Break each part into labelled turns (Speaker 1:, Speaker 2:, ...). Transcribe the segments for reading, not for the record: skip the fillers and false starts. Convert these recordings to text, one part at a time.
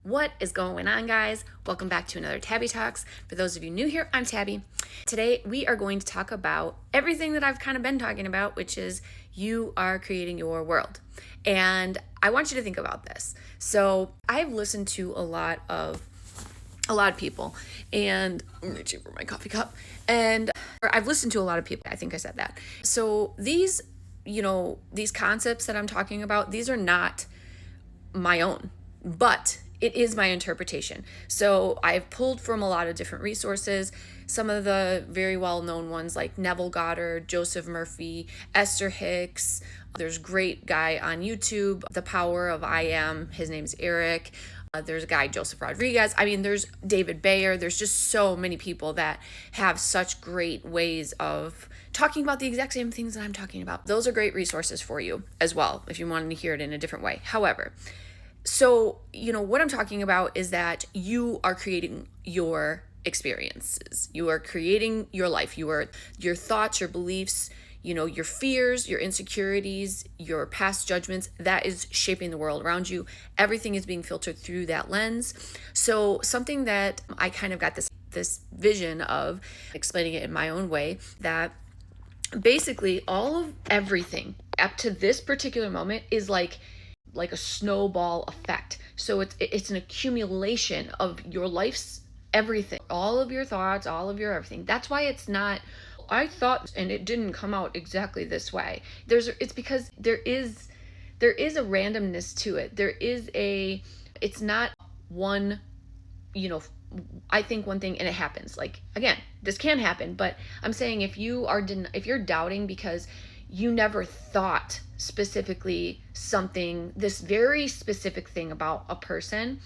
Speaker 1: What is going on, guys? Welcome back to another TabbieTalks. For those of you new here, I'm Tabbie. Today we are going to talk about everything that I've kind of been talking about, which is you are creating your world. And I want you to think about this. So I've listened to a lot of people, and I'm reaching for my coffee cup, and I've listened to a lot of people. I think I said that. So these concepts that I'm talking about, these are not my own, but it is my interpretation. So I've pulled from a lot of different resources, some of the very well-known ones like Neville Goddard, Joseph Murphy, Esther Hicks. There's a great guy on YouTube, The Power of I Am. His name's Eric. There's a guy, Joseph Rodriguez. I mean, there's David Bayer. There's just so many people that have such great ways of talking about the exact same things that I'm talking about. Those are great resources for you as well, if you wanted to hear it in a different way. However, so, what I'm talking about is that you are creating your experiences. You are creating your life. Your thoughts, your beliefs, your fears, your insecurities, your past judgments, that is shaping the world around you. Everything is being filtered through that lens. So something that I kind of got this vision of, explaining it in my own way, that basically all of everything up to this particular moment is like a snowball effect. So it's an accumulation of your life's everything, all of your thoughts, all of your everything. That's why it's not, I thought, and it didn't come out exactly this way. It's because there is a randomness to it. It's not one, I think one thing and it happens. Like, again, this can happen, but I'm saying if you're doubting because you never thought specifically this very specific thing about a person,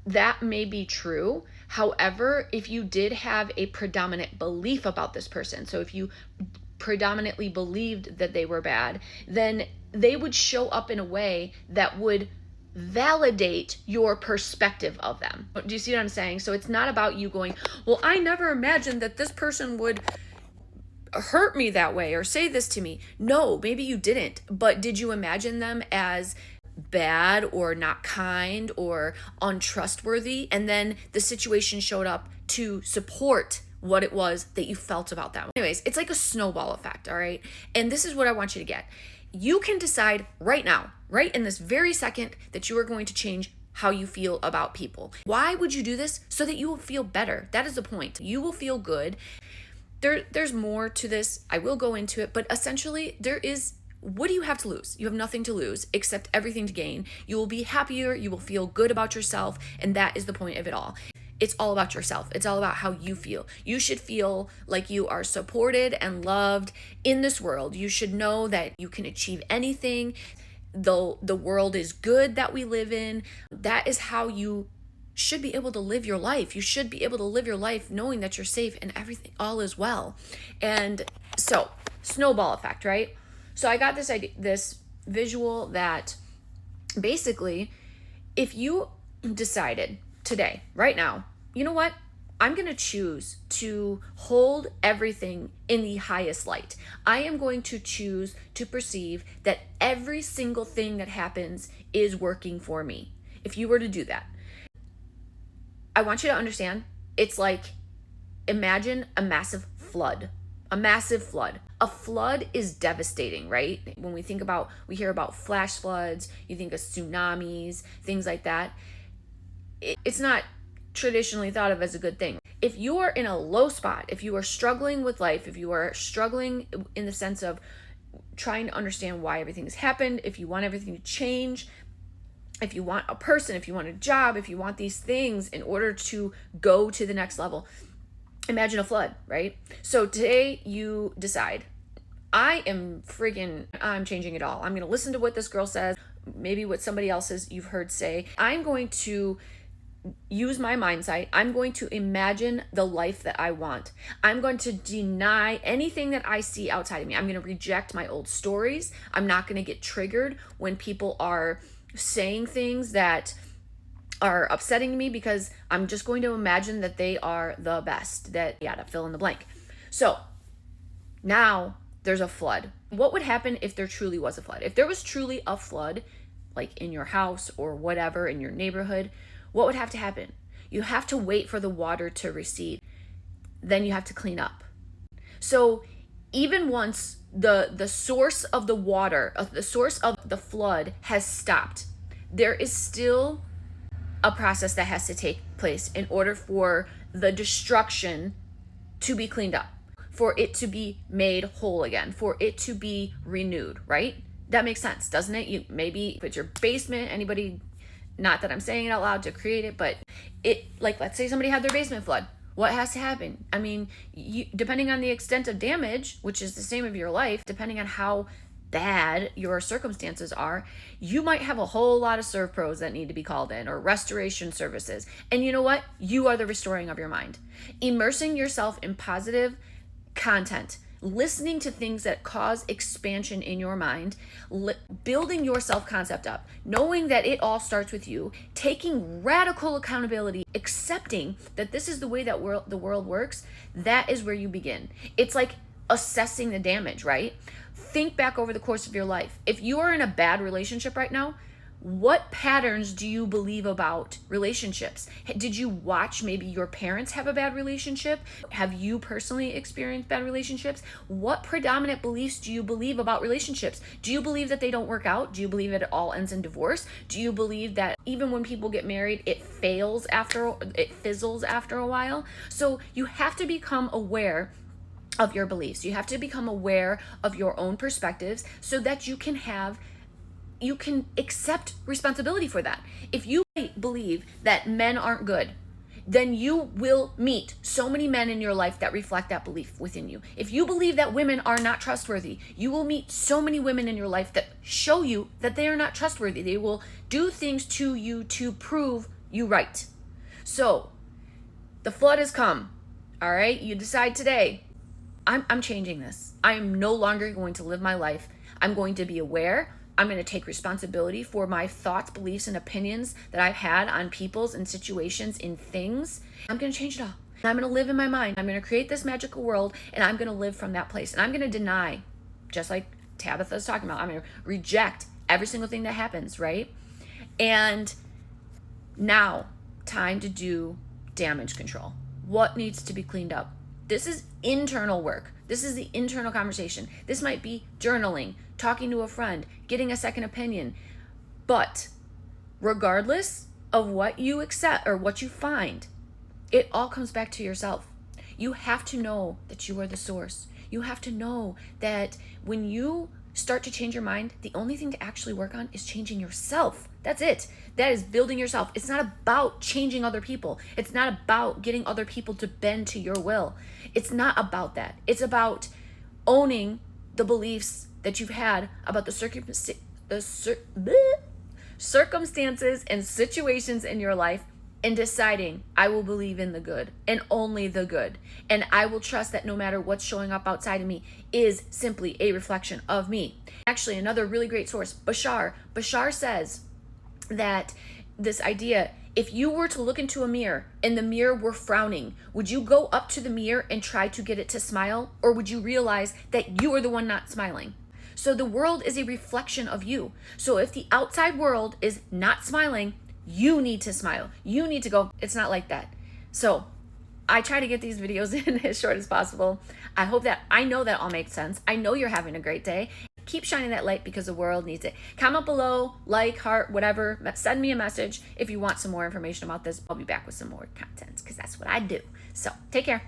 Speaker 1: that may be true. However, if you did have a predominant belief about this person, so if you predominantly believed that they were bad, then they would show up in a way that would validate your perspective of them. Do you see what I'm saying? So it's not about you going, well, I never imagined that this person would hurt me that way or say this to me. No, maybe you didn't, but did you imagine them as bad or not kind or untrustworthy? And then the situation showed up to support what it was that you felt about them. Anyways, it's like a snowball effect, all right? And this is what I want you to get. You can decide right now, right in this very second, that you are going to change how you feel about people. Why would you do this? So that you will feel better. That is the point. You will feel good. There's more to this. I will go into it, but essentially what do you have to lose? You have nothing to lose except everything to gain. You will be happier. You will feel good about yourself. And that is the point of it all. It's all about yourself. It's all about how you feel. You should feel like you are supported and loved in this world. You should know that you can achieve anything. Though the world is good that we live in, that is how you should be able to live your life. You should be able to live your life knowing that you're safe and everything, all is well. And so, snowball effect, right? So I got this idea, this visual that basically, if you decided today, right now, you know what? I'm going to choose to hold everything in the highest light. I am going to choose to perceive that every single thing that happens is working for me. If you were to do that, I want you to understand, it's like, imagine a massive flood. A massive flood. A flood is devastating, right? When we hear about flash floods, you think of tsunamis, things like that. It's not traditionally thought of as a good thing. If you are in a low spot, if you are struggling with life, if you are struggling in the sense of trying to understand why everything has happened, if you want everything to change, if you want a person, if you want a job, if you want these things in order to go to the next level, imagine a flood, right? So today you decide, I'm changing it all. I'm going to listen to what this girl says, maybe what somebody else you've heard say. I'm going to use my mindset. I'm going to imagine the life that I want. I'm going to deny anything that I see outside of me. I'm going to reject my old stories. I'm not going to get triggered when people are saying things that are upsetting me, because I'm just going to imagine that they are the best, that to fill in the blank. So now there's a flood. What would happen if there truly was a flood? If there was truly a flood, like in your house or whatever, in your neighborhood, what would have to happen? You have to wait for the water to recede. Then you have to clean up. So even once the source of the water, the source of the flood has stopped, there is still a process that has to take place in order for the destruction to be cleaned up, for it to be made whole again, for it to be renewed, right? That makes sense, doesn't it? You maybe if it's your basement, anybody, not that I'm saying it out loud to create it, but it, like, let's say somebody had their basement flood. What has to happen? I mean, depending on the extent of damage, which is the same of your life, depending on how bad your circumstances are, you might have a whole lot of serve pros that need to be called in, or restoration services. And you know what? You are the restoring of your mind. Immersing yourself in positive content, listening to things that cause expansion in your mind, building your self-concept up, knowing that it all starts with you, taking radical accountability, accepting that this is the way that the world works. That is where you begin. It's like assessing the damage, right? Think back over the course of your life. If you are in a bad relationship right now, what patterns do you believe about relationships? Did you watch maybe your parents have a bad relationship? Have you personally experienced bad relationships? What predominant beliefs do you believe about relationships? Do you believe that they don't work out? Do you believe that it all ends in divorce? Do you believe that even when people get married, it fizzles after a while? So you have to become aware of your beliefs. You have to become aware of your own perspectives so that you can accept responsibility for that. If you believe that men aren't good, then you will meet so many men in your life that reflect that belief within you. If you believe that women are not trustworthy, you will meet so many women in your life that show you that they are not trustworthy. They will do things to you to prove you right. So the flood has come. All right, you decide today, I'm changing this. I am no longer going to live my life. I'm going to be aware. I'm going to take responsibility for my thoughts, beliefs, and opinions that I've had on people's and situations in things. I'm going to change it all. I'm going to live in my mind. I'm going to create this magical world, and I'm going to live from that place. And I'm going to deny, just like Tabitha's talking about, I'm going to reject every single thing that happens, right? And now, time to do damage control. What needs to be cleaned up? This is internal work. This is the internal conversation. This might be journaling, talking to a friend, getting a second opinion. But regardless of what you accept or what you find, it all comes back to yourself. You have to know that you are the source. You have to know that when you start to change your mind, the only thing to actually work on is changing yourself. That's it. That is building yourself. It's not about changing other people. It's not about getting other people to bend to your will. It's not about that. It's about owning the beliefs that you've had about the circumstances and situations in your life, and deciding, I will believe in the good and only the good. And I will trust that no matter what's showing up outside of me is simply a reflection of me. Actually, another really great source, Bashar says that this idea, if you were to look into a mirror and the mirror were frowning, would you go up to the mirror and try to get it to smile? Or would you realize that you are the one not smiling? So the world is a reflection of you. So if the outside world is not smiling, you need to smile. You need to go, it's not like that. So I try to get these videos in as short as possible. I know that all makes sense. I know you're having a great day. Keep shining that light because the world needs it. Comment below, like, heart, whatever. Send me a message if you want some more information about this. I'll be back with some more content because that's what I do. So take care.